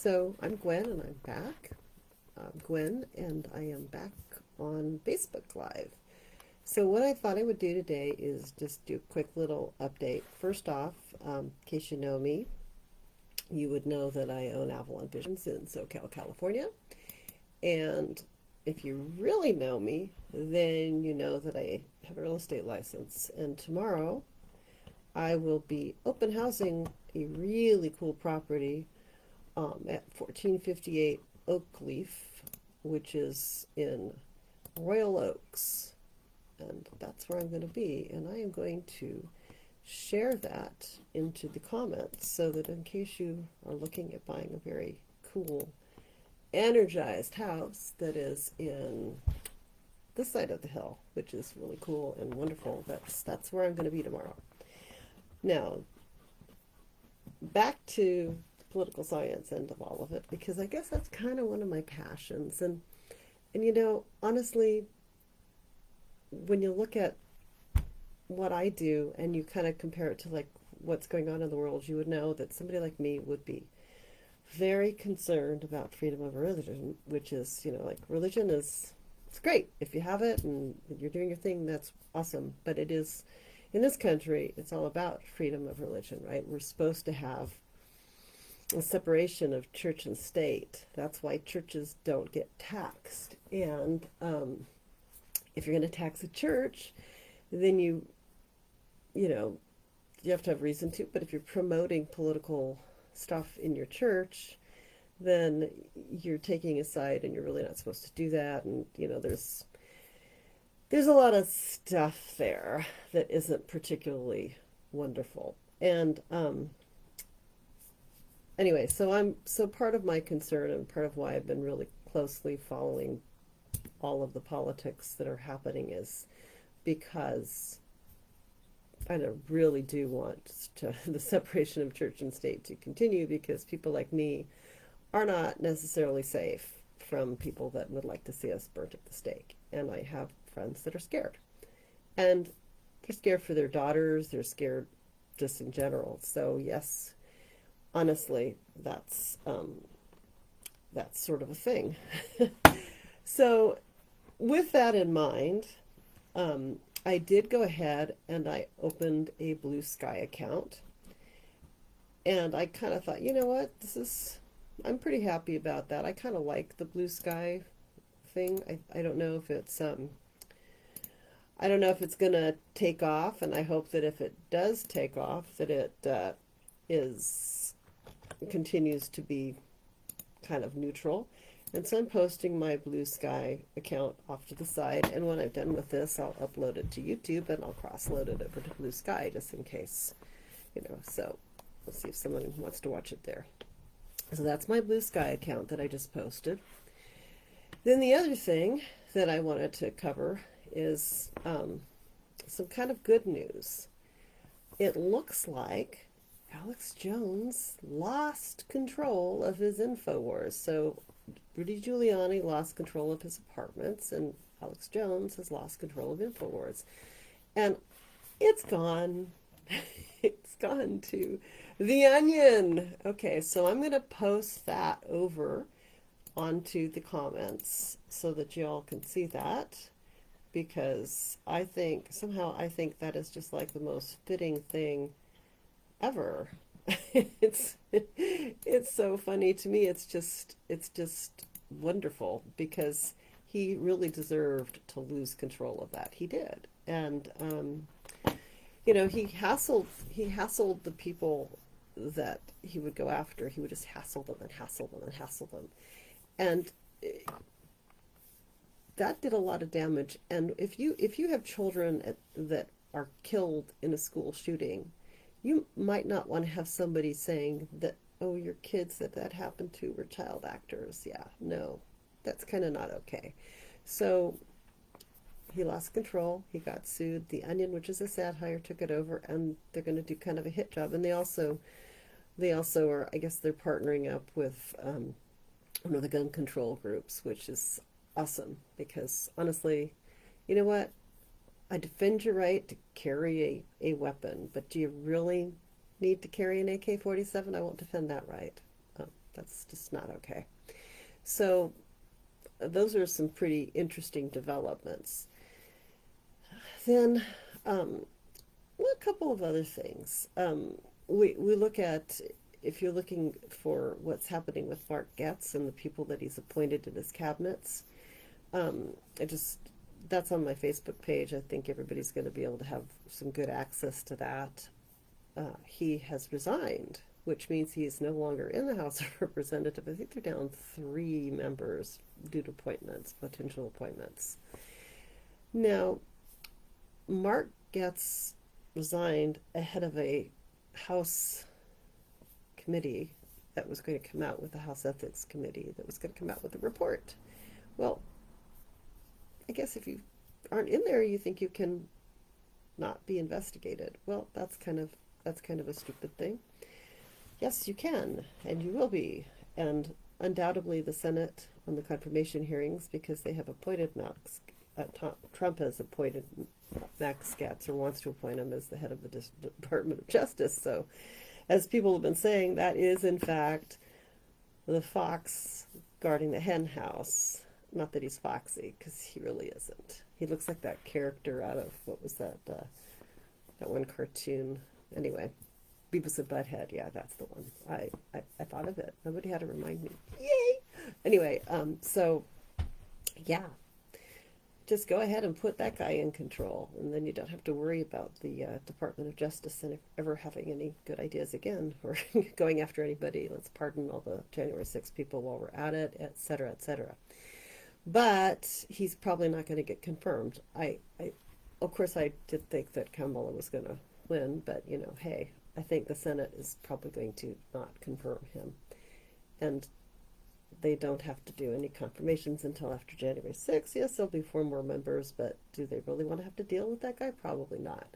So I'm Gwen and I'm back. I'm Gwen and I am back on Facebook Live. So what I thought I would do today is just do a quick little update. First off, in case you know me, you would know that I own Avalon Visions in SoCal, California. And if you really know me, then you know that I have a real estate license. And tomorrow I will be open housing a really cool property at 1458 Oakleaf, which is in Royal Oaks. And that's where I'm going to be. And I am going to share that into the comments so that in case you are looking at buying a very cool, energized house that is in this side of the hill, which is really cool and wonderful, that's where I'm going to be tomorrow. Now, back to political science end of all of it, because I guess that's kind of one of my passions. And honestly, when you look at what I do and you kind of compare it to like what's going on in the world, you would know that somebody like me would be very concerned about freedom of religion, which is, like religion is, it's great if you have it and you're doing your thing, that's awesome. But it is, in this country, it's all about freedom of religion, right? We're supposed to have a separation of church and state. That's why churches don't get taxed. And if you're going to tax a church, then you have to have reason to. But if you're promoting political stuff in your church, then you're taking a side, and you're really not supposed to do that. And there's a lot of stuff there that isn't particularly wonderful. And anyway, so part of my concern and part of why I've been really closely following all of the politics that are happening is because I really do want the separation of church and state to continue, because people like me are not necessarily safe from people that would like to see us burnt at the stake. And I have friends that are scared. And they're scared for their daughters, they're scared just in general. So yes, honestly, that's sort of a thing. So with that in mind, I did go ahead and I opened a Blue Sky account. And I kind of thought, you know what, I'm pretty happy about that. I kind of like the Blue Sky thing. I don't know if it's gonna take off, and I hope that if it does take off, that it continues to be kind of neutral. And so I'm posting my Blue Sky account off to the side, and when I'm done with this, I'll upload it to YouTube and I'll cross-load it over to Blue Sky just in case, so we'll see if someone wants to watch it there. So that's my Blue Sky account that I just posted. Then the other thing that I wanted to cover is some kind of good news. It looks like Alex Jones lost control of his InfoWars. So Rudy Giuliani lost control of his apartments, and Alex Jones has lost control of InfoWars. And it's gone. It's gone to The Onion. Okay, so I'm going to post that over onto the comments so that y'all can see that, because I think that is just like the most fitting thing ever. It's so funny to me. It's just wonderful, because he really deserved to lose control of that. He did. And he hassled the people that he would go after. He would just hassle them and hassle them and hassle them. And that did a lot of damage. And if you have children that are killed in a school shooting, you might not want to have somebody saying that, oh, your kids that happened to were child actors. Yeah, no, that's kind of not okay. So he lost control. He got sued. The Onion, which is a satire, took it over, and they're going to do kind of a hit job. And they also are, I guess they're partnering up with one of the gun control groups, which is awesome, because honestly, you know what? I defend your right to carry a weapon, but do you really need to carry an AK-47? I won't defend that right. That's just not okay. So those are some pretty interesting developments. Then, well, a couple of other things. We look at, if you're looking for what's happening with Mark Getz and the people that he's appointed in his cabinets, I just, that's on my Facebook page. I think everybody's going to be able to have some good access to that. He has resigned, which means he is no longer in the House of Representatives. I think they're down 3 members due to appointments, potential appointments. Now, Mark Getz resigned ahead of a House committee that was going to come out with the House Ethics Committee that was going to come out with a report. Well, I guess if you aren't in there, you think you can not be investigated. Well, that's kind of a stupid thing. Yes, you can, and you will be. And undoubtedly the Senate on the confirmation hearings, because they have appointed Max, Trump has appointed Max Gaetz, or wants to appoint him as the head of the Department of Justice. So, as people have been saying, that is in fact the fox guarding the hen house. Not that he's foxy, because he really isn't. He looks like that character out of, what was that, that one cartoon? Anyway, Beavis and Butthead. Yeah, that's the one. I thought of it. Nobody had to remind me. Yay! Anyway, so, yeah. Just go ahead and put that guy in control, and then you don't have to worry about the Department of Justice and ever having any good ideas again, or going after anybody. Let's pardon all the January 6th people while we're at it, etc., etc. But he's probably not going to get confirmed. Of course, I did think that Kamala was going to win, but, you know, hey, I think the Senate is probably going to not confirm him. And they don't have to do any confirmations until after January 6th. Yes, there'll be 4 more members, but do they really want to have to deal with that guy? Probably not.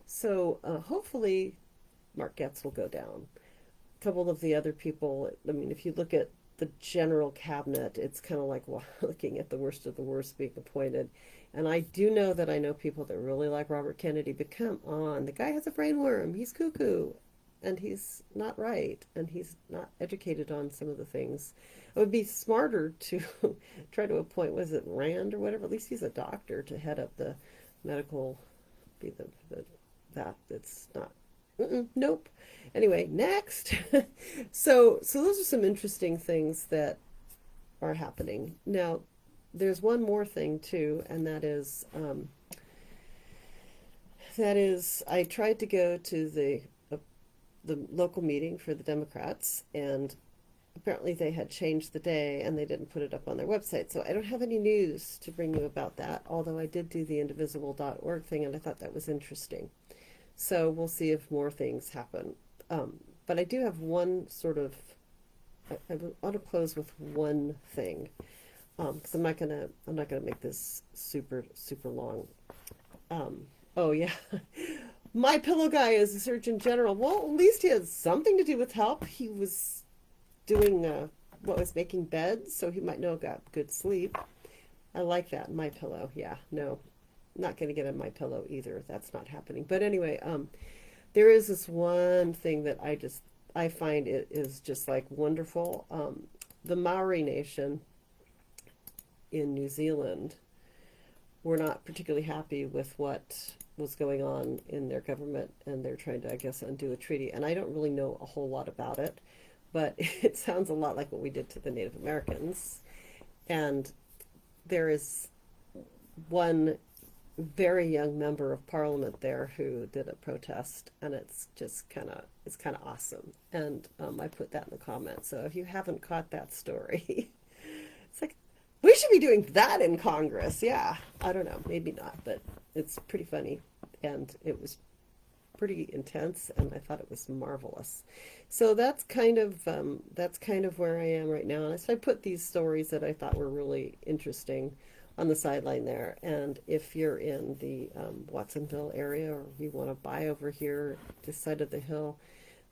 So hopefully Mark Getz will go down. A couple of the other people, I mean, if you look at the general cabinet, it's kind of like looking at the worst of the worst being appointed. And I do know that I know people that really like Robert Kennedy, but come on, the guy has a brainworm. He's cuckoo. And he's not right, and he's not educated on some of the things. It would be smarter to try to appoint, was it Rand or whatever? At least he's a doctor to head up the medical, be that. It's not. Nope. Anyway, next. So those are some interesting things that are happening. Now, there's one more thing too, and that is I tried to go to the local meeting for the Democrats, and apparently they had changed the day and they didn't put it up on their website. So I don't have any news to bring you about that, although I did do the indivisible.org thing, and I thought that was interesting. So we'll see if more things happen. But I do have one sort of, I want to close with one thing, because I'm not gonna make this super long. Oh yeah. My pillow guy is a Surgeon General. Well, at least he has something to do with help. He was doing making beds, so he might know about good sleep. I like that. My pillow. Yeah, no, not going to get on my pillow either. That's not happening. But anyway, there is this one thing that I find it is just like wonderful. The Maori Nation in New Zealand were not particularly happy with what was going on in their government, and they're trying to, I guess, undo a treaty. And I don't really know a whole lot about it, but it sounds a lot like what we did to the Native Americans. And there is one very young member of parliament there who did a protest, and it's kind of awesome. And I put that in the comments. So if you haven't caught that story, it's like, we should be doing that in Congress. Yeah, I don't know, maybe not, but it's pretty funny, and it was pretty intense, and I thought it was marvelous. So that's kind of where I am right now. And so I put these stories that I thought were really interesting on the sideline there. And if you're in the Watsonville area, or you want to buy over here this side of the hill,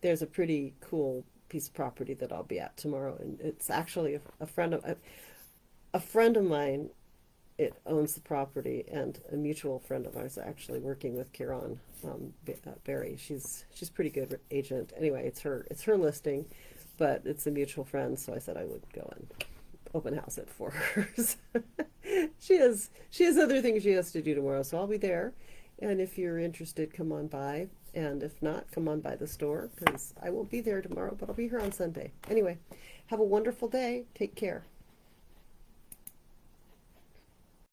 there's a pretty cool piece of property that I'll be at tomorrow, and it's actually a friend of mine. It owns the property, and a mutual friend of ours actually working with Kieran Berry. She's pretty good agent. Anyway, it's her listing. but it's a mutual friend, so I said I would go and open house it for her. she has other things she has to do tomorrow, so I'll be there. And if you're interested, come on by. And if not, come on by the store, because I won't be there tomorrow, but I'll be here on Sunday. Anyway, have a wonderful day. Take care.